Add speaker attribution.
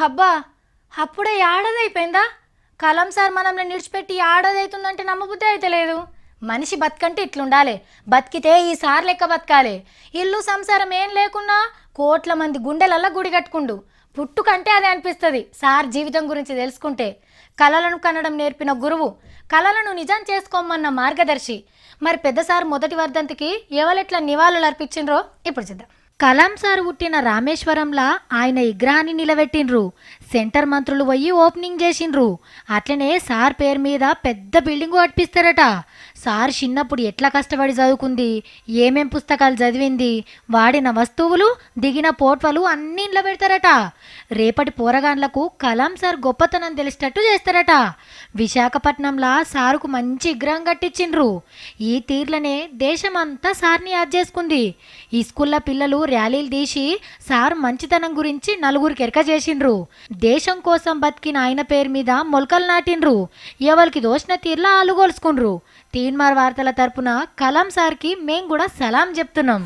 Speaker 1: అబ్బా, అప్పుడే ఏడాదైపోయిందా? కలం సార్ మనల్ని నిడిచిపెట్టి ఏడాదైతుందంటే నమ్మబుద్ధి అయితే లేదు. మనిషి బతుకంటే ఇట్లుండాలి, బతికితే ఈ సార్ లెక్క బతకాలి. ఇల్లు సంసారం ఏం లేకున్నా కోట్ల మంది గుండెలల్లా గుడి కట్టుకుండు. పుట్టుకంటే అదే అనిపిస్తుంది సార్ జీవితం గురించి తెలుసుకుంటే. కలలను కనడం నేర్పిన గురువు, కలలను నిజం చేసుకోమన్న మార్గదర్శి. మరి పెద్ద సార్ మొదటి వర్ధంతికి ఎవరెట్లా నివాళులు అర్పించిండ్రో ఇప్పుడు చూద్దాం. కలాం సార్ పుట్టిన రామేశ్వరంలా ఆయన విగ్రహాన్ని నిలబెట్టిండ్రు. సెంటర్ మంత్రులు పోయి ఓపెనింగ్ చేసిండ్రు. అట్లనే సార్ పేరు మీద పెద్ద బిల్డింగు కట్టిస్తారట. సార్ చిన్నప్పుడు ఎట్లా కష్టపడి చదువుకుంది, ఏమేం పుస్తకాలు చదివింది, వాడిన వస్తువులు, దిగిన పోట్వలు అన్నీ ఇంట్లో పెడతారట. రేపటి పోరగాండ్లకు కలాం సార్ గొప్పతనం తెలిసేటట్టు చేస్తారట. విశాఖపట్నంలా సారుకు మంచి విగ్రహం కట్టించిండ్రు. ఈ తీర్లనే దేశమంతా సార్ని యాద్ చేసుకుంది. ఈ స్కూల్లో పిల్లలు ర్యాలీలు తీసి సార్ మంచితనం గురించి నలుగురికి ఎరక చేసిండ్రు. దేశం కోసం బతికిన ఆయన పేరు మీద మొలకలు నాటిండ్రు. ఎవరికి దోచిన తీర్లా ఆలుగోల్చుకుండ్రు. తీన్మార్ వార్తల తరపున కలాం సార్కి మేం కూడా సలాం చెప్తున్నాం.